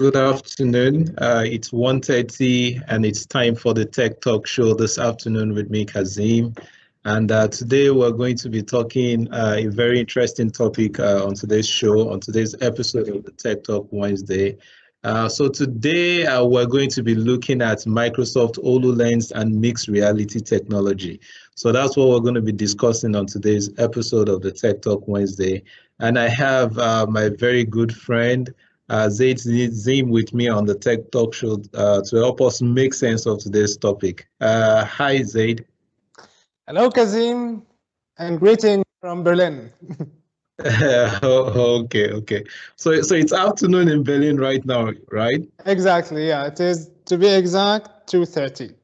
Good afternoon. It's 1:30 and it's time for the Tech Talk show this afternoon with me, Kazeem. And today we're going to be talking a very interesting topic on today's show, on today's episode of the Tech Talk Wednesday. So today we're going to be looking at Microsoft HoloLens and mixed reality technology. So that's what we're going to be discussing on today's episode of the Tech Talk Wednesday. And I have my very good friend, Zaid Zaim, with me on the Tech Talk show to help us make sense of today's topic. Hi, Zaid. Hello, Kazeem, and greetings from Berlin. Okay. So it's afternoon in Berlin right now, right? Exactly, yeah. It is, to be exact, 2:30.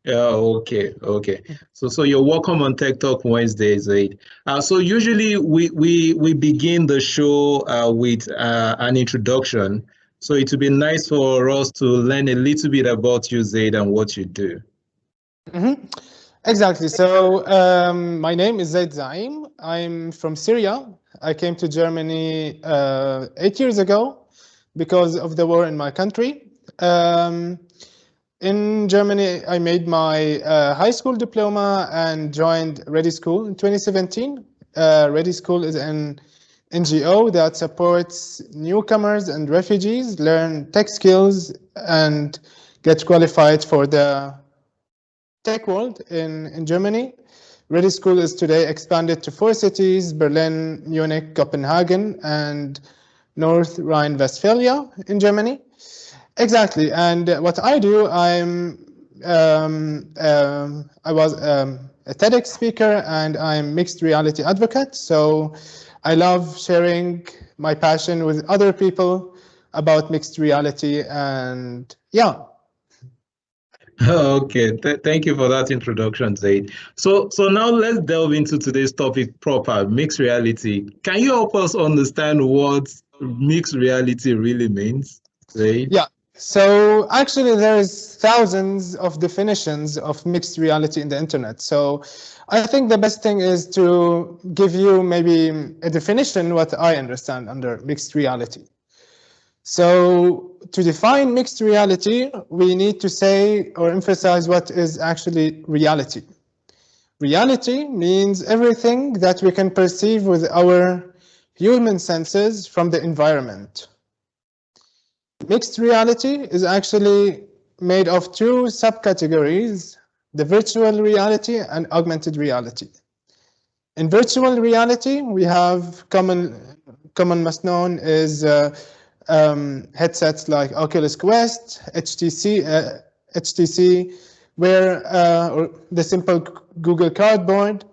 Yeah, okay. So you're welcome on Tech Talk Wednesday, Zaid. So usually we begin the show with an introduction. So it would be nice for us to learn a little bit about you, Zaid, and what you do. Exactly. So my name is Zaid Zaim. I'm from Syria. I came to Germany 8 years ago because of the war in my country. In Germany, I made my high school diploma and joined Ready School in 2017. Ready School is an NGO that supports newcomers and refugees learn tech skills and get qualified for the tech world in Germany. Ready School is today expanded to 4 cities: Berlin, Munich, Copenhagen, and North Rhine-Westphalia in Germany. Exactly. And what I do, I was a TEDx speaker and I'm mixed reality advocate. So I love sharing my passion with other people about mixed reality, and yeah. Okay, thank you for that introduction, Zaid. So now let's delve into today's topic proper, mixed reality. Can you help us understand what mixed reality really means, Zaid? Yeah. So actually, there's thousands of definitions of mixed reality in the internet. So I think the best thing is to give you maybe a definition what I understand under mixed reality. So to define mixed reality, we need to say or emphasize what is actually reality. Reality means everything that we can perceive with our human senses from the environment. Mixed reality is actually made of 2 subcategories: the virtual reality and augmented reality. In virtual reality, we have common most known is headsets like Oculus Quest, HTC, or the simple Google Cardboard,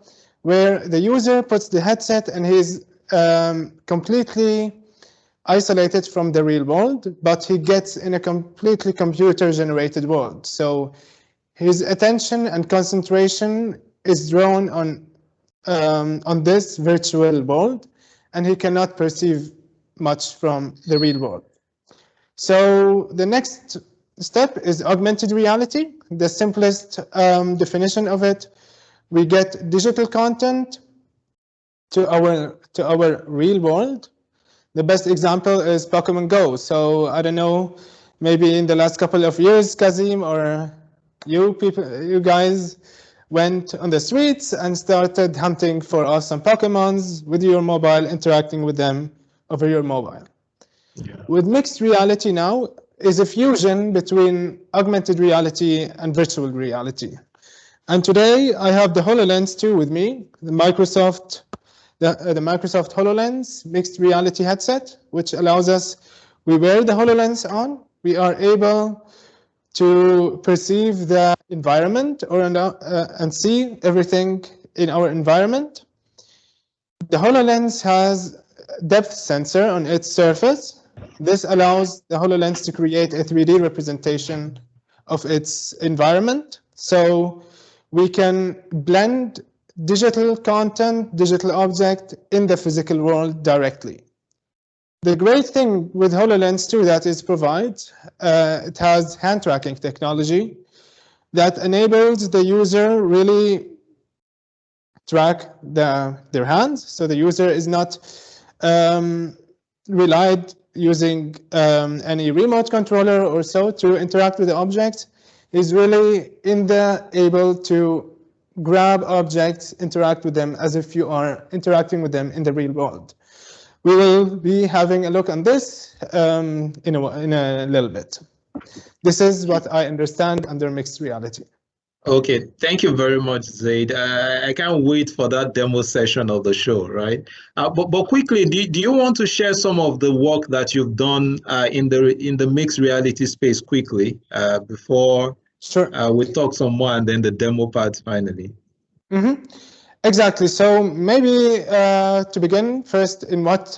where the user puts the headset and he's completely isolated from the real world, but he gets in a completely computer-generated world. So his attention and concentration is drawn on this virtual world, and he cannot perceive much from the real world. So the next step is augmented reality. The simplest definition of it: we get digital content to our real world. The best example is Pokemon Go. So I don't know, maybe in the last couple of years, Kazeem, or you guys went on the streets and started hunting for awesome Pokemons with your mobile, interacting with them over your mobile. Yeah. With mixed reality now is a fusion between augmented reality and virtual reality. And today I have the HoloLens 2 with me, the Microsoft HoloLens mixed reality headset, which allows us, we wear the HoloLens on, we are able to perceive the environment and see everything in our environment. The HoloLens has a depth sensor on its surface. This allows the HoloLens to create a 3D representation of its environment. So we can blend digital content, digital object in the physical world directly. The great thing with HoloLens 2 that it provides, it has hand tracking technology that enables the user really track their hands. So the user is not relied using any remote controller or so to interact with the object is really able to grab objects, interact with them as if you are interacting with them in the real world. We will be having a look on this in a little bit. This is what I understand under mixed reality. Okay, thank you very much, Zaid. I can't wait for that demo session of the show, right? But quickly, do you want to share some of the work that you've done in the mixed reality space quickly before Sure. we talk some more and then the demo part finally? Mm-hmm. Exactly. So maybe to begin first, in what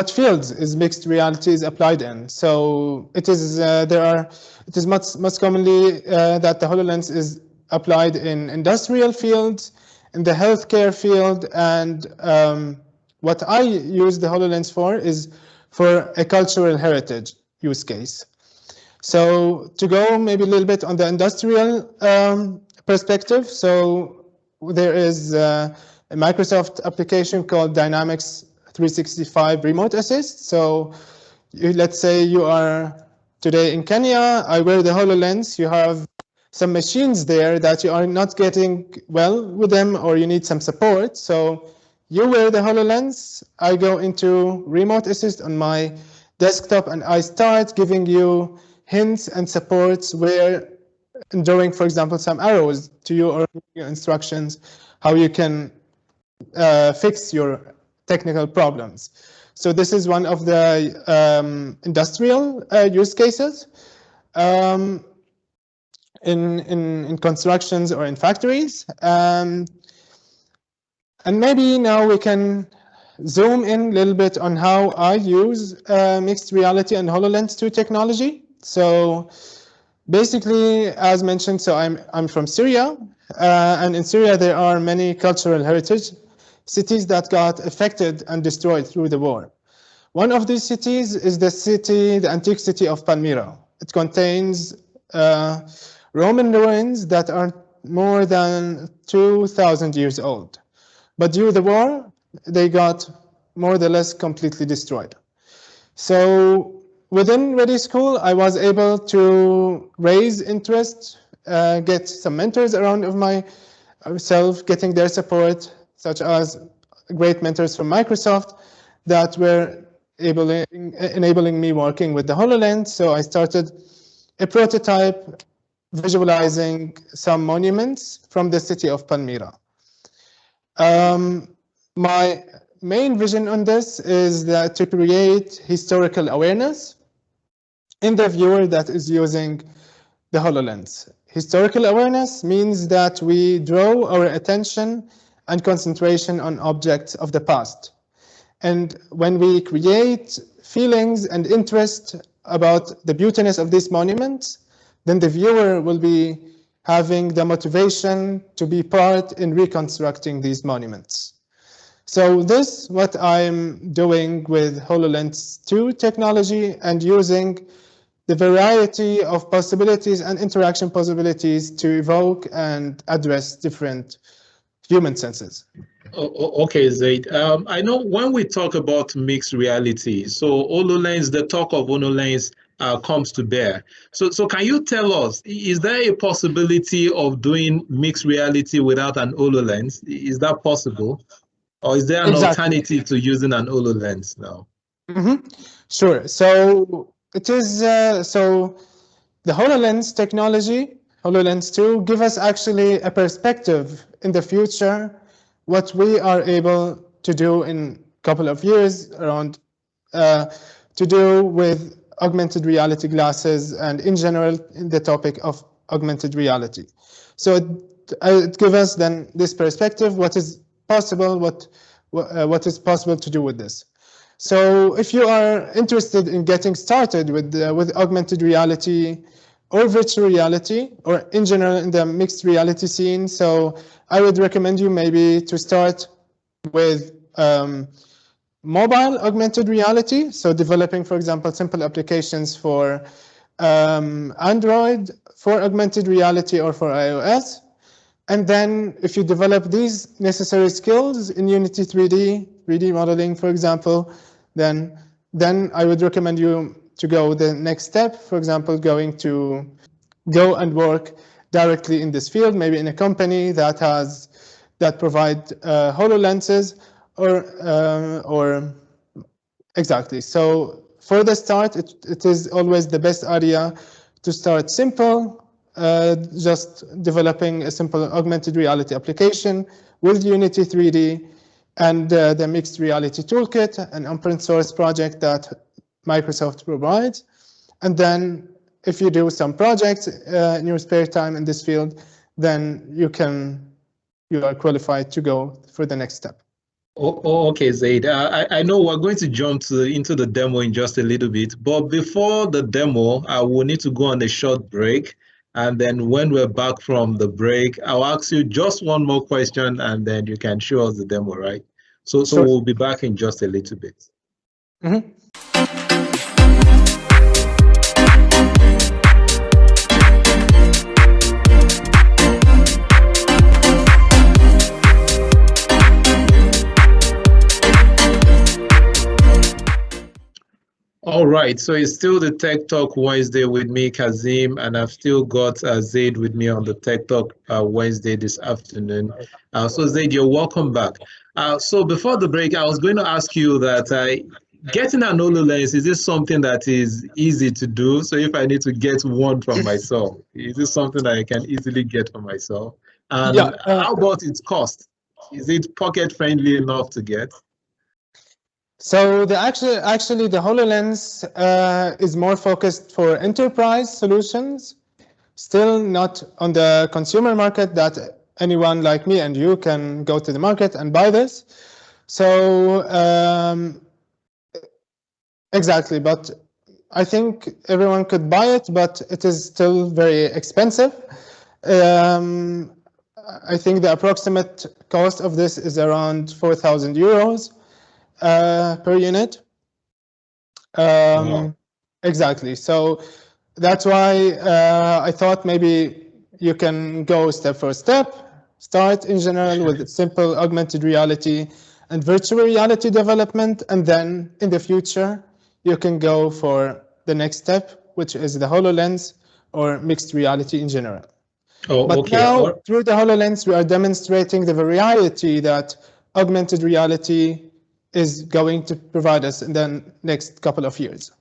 fields is mixed reality is applied in? So it is it is most commonly that the HoloLens is applied in industrial fields, in the healthcare field, and what I use the HoloLens for is for a cultural heritage use case. So to go maybe a little bit on the industrial perspective, so there is a Microsoft application called Dynamics 365 Remote Assist. So let's say you are today in Kenya, I wear the HoloLens, you have some machines there that you are not getting well with them or you need some support. So you wear the HoloLens, I go into Remote Assist on my desktop and I start giving you hints and supports where drawing, for example, some arrows to you or your instructions, how you can fix your technical problems. So this is one of the industrial use cases in constructions or in factories. And maybe now we can zoom in a little bit on how I use mixed reality and HoloLens 2 technology. So basically, as mentioned, so I'm from Syria, and in Syria there are many cultural heritage cities that got affected and destroyed through the war. One of these cities is the antique city of Palmyra. It contains Roman ruins that are more than 2,000 years old. But due to the war, they got more or less completely destroyed. So within Ready School, I was able to raise interest, get some mentors around of myself, getting their support, such as great mentors from Microsoft that were enabling me working with the HoloLens. So I started a prototype visualizing some monuments from the city of Palmyra. My main vision on this is that to create historical awareness in the viewer that is using the HoloLens. Historical awareness means that we draw our attention and concentration on objects of the past. And when we create feelings and interest about the beautiness of these monuments, then the viewer will be having the motivation to be part in reconstructing these monuments. So this is what I'm doing with HoloLens 2 technology and using the variety of possibilities and interaction possibilities to evoke and address different human senses. Okay, Zaid. I know when we talk about mixed reality, so HoloLens, the talk of HoloLens comes to bear. So can you tell us, is there a possibility of doing mixed reality without an HoloLens? Is that possible? Or is there an alternative to using an HoloLens now? Mm-hmm. Sure. So it is, so the HoloLens technology, HoloLens 2, give us actually a perspective in the future, what we are able to do in a couple of years around to do with augmented reality glasses and in general in the topic of augmented reality. So it gives us then this perspective, what is possible, what is possible to do with this. So if you are interested in getting started with augmented reality or virtual reality, or in general in the mixed reality scene, so I would recommend you maybe to start with mobile augmented reality, so developing, for example, simple applications for Android, for augmented reality, or for iOS. And then if you develop these necessary skills in Unity 3D modeling, for example, then I would recommend you to go the next step, for example, going to go and work directly in this field, maybe in a company that provide HoloLenses or exactly. So for the start, it is always the best idea to start simple, just developing a simple augmented reality application with Unity 3D and the mixed reality toolkit, an open source project that Microsoft provides. And then if you do some projects in your spare time in this field, then you are qualified to go for the next step. Okay, Zaid. I know we're going to jump into the demo in just a little bit, but before the demo, I will need to go on a short break. And then when we're back from the break, I'll ask you just one more question, and then you can show us the demo, right? So Sure. we'll be back in just a little bit. Mm-hmm. All right, so it's still the Tech Talk Wednesday with me, Kazeem, and I've still got Zaid with me on the Tech Talk Wednesday this afternoon. So Zaid, you're welcome back. So before the break, I was going to ask you that getting an HoloLens, is this something that is easy to do? So if I need to get one from myself, is this something that I can easily get for myself? And Yeah, how about its cost? Is it pocket friendly enough to get? so actually the HoloLens is more focused for enterprise solutions, still not on the consumer market that anyone like me and you can go to the market and buy this. So exactly, but I think everyone could buy it, but it is still very expensive. I think the approximate cost of this is around 4,000 euros per unit. Wow. Exactly. So that's why I thought maybe you can go step for step, start in general with simple augmented reality and virtual reality development, and then in the future, you can go for the next step, which is the HoloLens or mixed reality in general. Oh, But okay. now, through the HoloLens, we are demonstrating the variety that augmented reality is going to provide us in the next couple of years.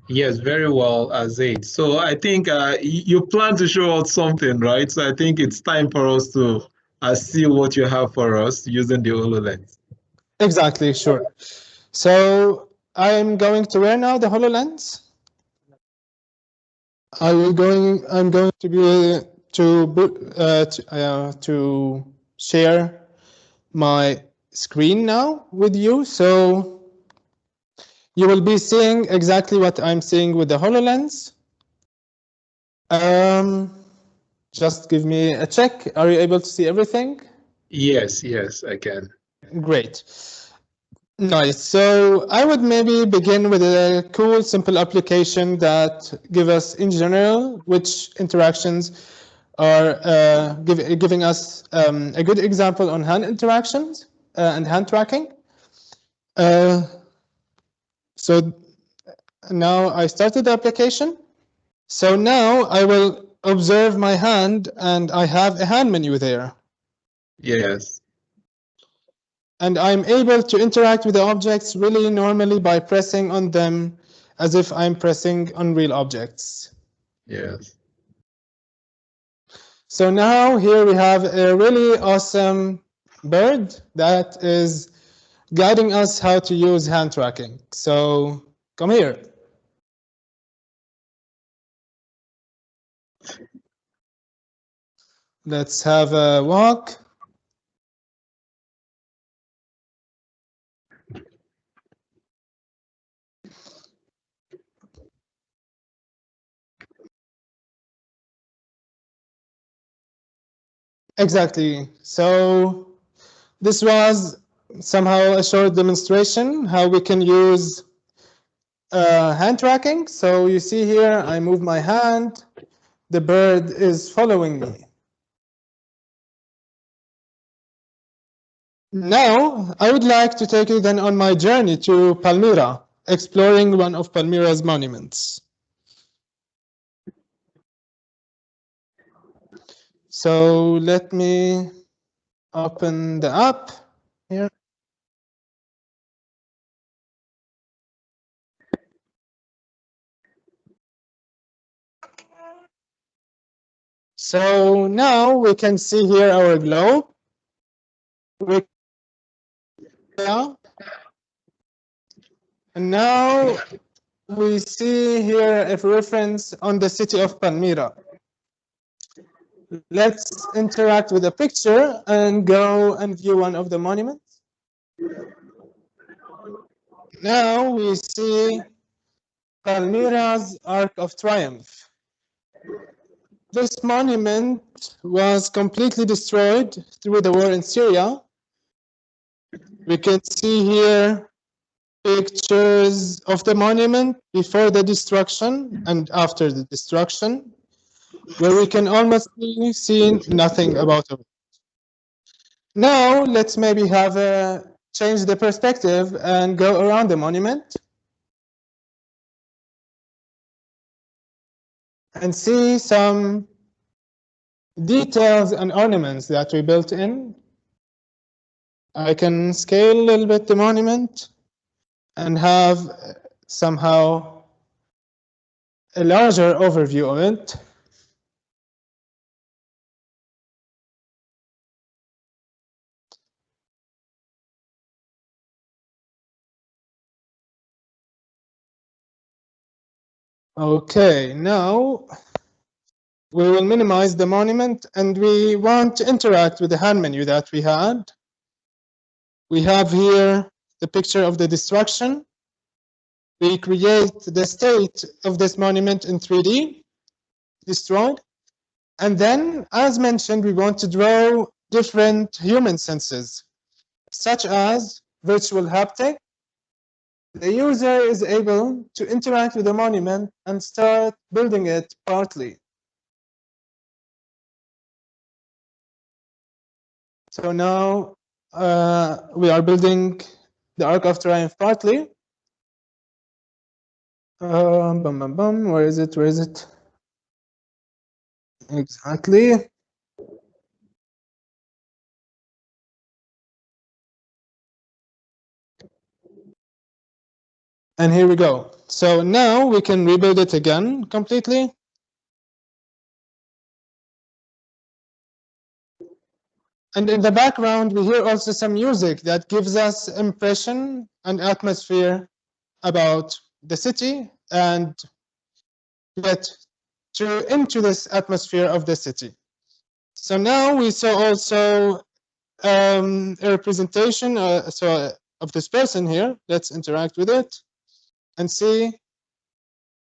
Yes, very well, Zaid. So I think you plan to show us something, right? So I think it's time for us to see what you have for us using the HoloLens. Exactly, sure. So I'm going to wear now the HoloLens. I'm going to be to share my screen now with you. So you will be seeing exactly what I'm seeing with the HoloLens. Just give me a check. Are you able to see everything? Yes, yes, I can. Great. Nice. So I would maybe begin with a cool, simple application that give us, in general, which interactions are giving us a good example on hand interactions and hand tracking. So now I started the application. So now I will observe my hand, and I have a hand menu there. Yes. And I'm able to interact with the objects really normally by pressing on them as if I'm pressing on real objects. Yes. So now here we have a really awesome bird that is guiding us how to use hand tracking. So come here. Let's have a walk. Exactly. So this was somehow a short demonstration how we can use hand tracking. So you see here, I move my hand, the bird is following me. Now, I would like to take you then on my journey to Palmyra, exploring one of Palmyra's monuments. So let me open the app here. So now we can see here our globe. And now we see here a reference on the city of Palmyra. Let's interact with the picture and go and view one of the monuments. Now we see Palmyra's Arc of Triumph. This monument was completely destroyed through the war in Syria. We can see here pictures of the monument before the destruction and after the destruction, where we can almost see nothing about it. Now let's maybe have change the perspective and go around the monument and see some details and ornaments that we built in. I can scale a little bit the monument and have somehow a larger overview of it. Okay, now we will minimize the monument and we want to interact with the hand menu that we had. We have here the picture of the destruction. We create the state of this monument in 3D, destroyed. And then, as mentioned, we want to draw different human senses, such as virtual haptic. The user is able to interact with the monument and start building it partly. So now we are building the Arc of Triumph partly. Where is it? Where is it? Exactly. And here we go. So now we can rebuild it again completely. And in the background, we hear also some music that gives us impression and atmosphere about the city and get into this atmosphere of the city. So now we saw also a representation of this person here. Let's interact with it and see.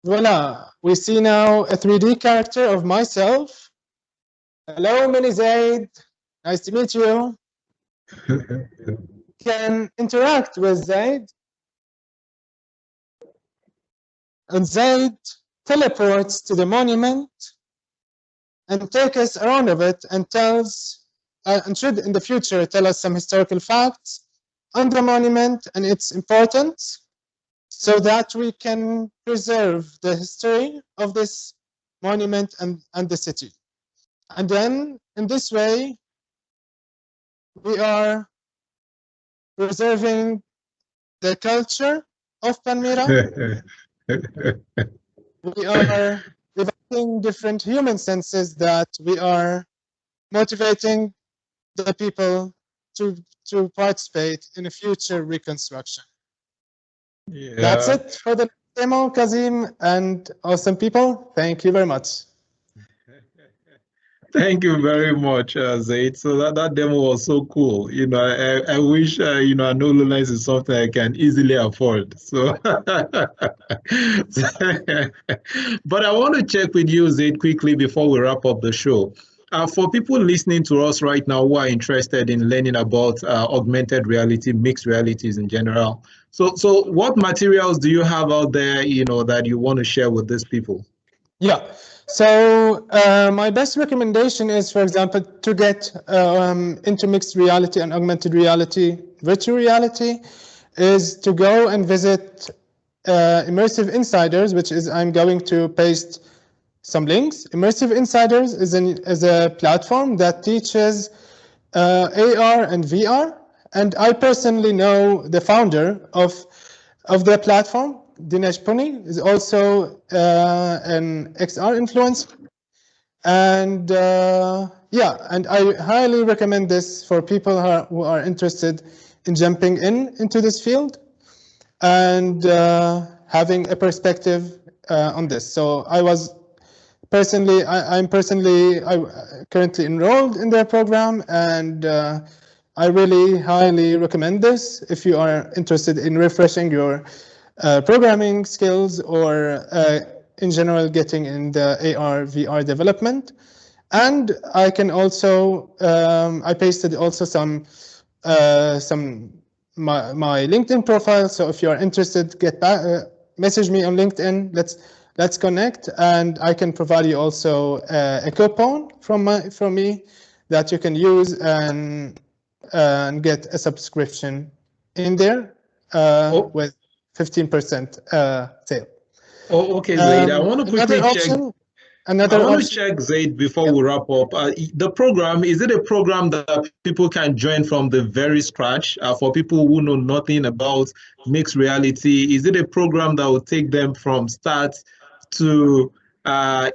Voila, we see now a 3D character of myself. Hello, Mini Zaid. Nice to meet you. Can interact with Zaid. And Zaid teleports to the monument and takes us around of it and tells, and should in the future tell us some historical facts on the monument and its importance, so that we can preserve the history of this monument and the city. And then, in this way, we are preserving the culture of Palmyra. We are developing different human senses that we are motivating the people to participate in a future reconstruction. Yeah. That's it for the demo, Kazeem, and awesome people. Thank you very much. Thank you very much, Zaid. So that demo was so cool. You know, I wish, you know, an HoloLens is something I can easily afford. So, but I want to check with you, Zaid, quickly before we wrap up the show. For people listening to us right now who are interested in learning about augmented reality, mixed realities in general, so what materials do you have out there, you know, that you want to share with these people? Yeah. So my best recommendation is, for example, to get into mixed reality and augmented reality, virtual reality, is to go and visit Immersive Insiders, which is I'm going to paste some links. Immersive Insiders is a platform that teaches AR and VR, and I personally know the founder of the platform. Dinesh Puni is also an XR influencer, and yeah, and I highly recommend this for people who are interested in jumping into this field and having a perspective on this. So I'm personally currently enrolled in their program, and I really highly recommend this if you are interested in refreshing your programming skills or in general getting in the AR VR development. And I can also I pasted also some my LinkedIn profile. So if you are interested, get back, message me on LinkedIn. Let's connect, and I can provide you also a coupon from me that you can use and get a subscription in there with 15% sale. Oh, okay, Zaid. I want to quickly check. Another I want to option. check, Zaid, before we wrap up. The program, is it a program that people can join from the very scratch? For people who know nothing about mixed reality, is it a program that will take them from start to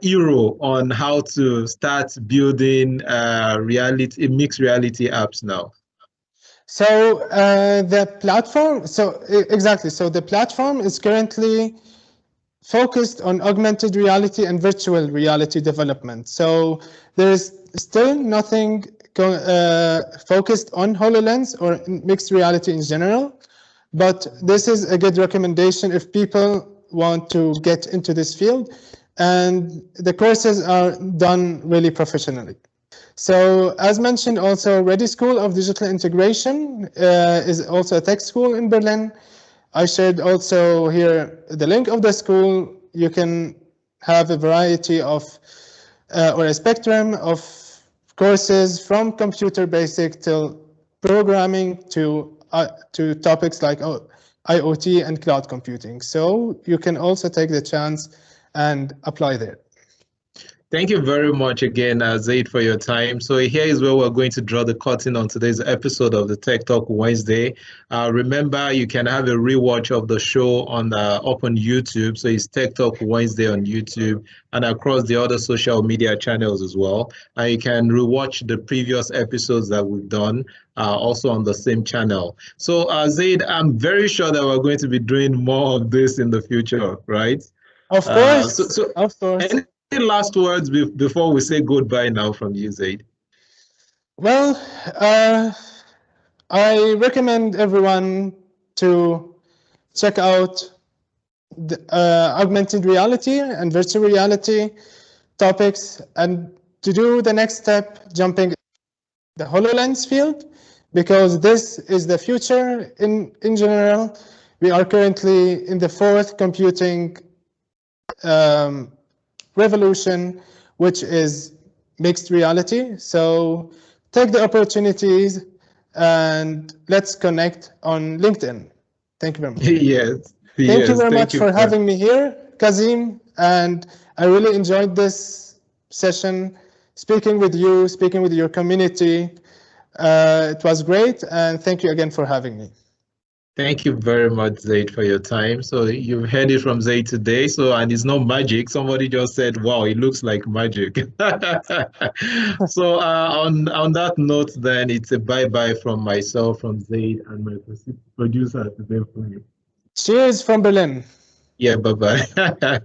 hero on how to start building mixed reality apps now? So the platform, exactly. So the platform is currently focused on augmented reality and virtual reality development. So there is still nothing focused on HoloLens or mixed reality in general, but this is a good recommendation if people want to get into this field, and the courses are done really professionally. So as mentioned, also Ready School of Digital Integration is also a tech school in Berlin. I shared also here the link of the school. You can have a variety of, or a spectrum of courses from computer basic till programming to topics like IoT and cloud computing. So you can also take the chance and apply there. Thank you very much again, Zaid, for your time. So here is where we're going to draw the curtain on today's episode of the Tech Talk Wednesday. Remember, you can have a rewatch of the show up on YouTube. So it's Tech Talk Wednesday on YouTube and across the other social media channels as well. And you can rewatch the previous episodes that we've done also on the same channel. So Zaid, I'm very sure that we're going to be doing more of this in the future, right? Of course, of course. Any last words before we say goodbye now from you, Zaid? Well, I recommend everyone to check out the, augmented reality and virtual reality topics, and to do the next step, jumping the HoloLens field, because this is the future in general. We are currently in the fourth computing revolution, which is mixed reality. So take the opportunities and let's connect on LinkedIn. Thank you very much. Yes, Thank you yes, very thank much you. for having me here, Kazeem. And I really enjoyed this session, speaking with you, speaking with your community. It was great, and thank you again for having me. Thank you very much, Zaid, for your time. So you've heard it from Zaid today. So, and it's not magic. Somebody just said, "Wow, it looks like magic." So on that note, then it's a bye-bye from myself, from Zaid, and my producer today for you. Cheers from Berlin. Yeah, bye-bye.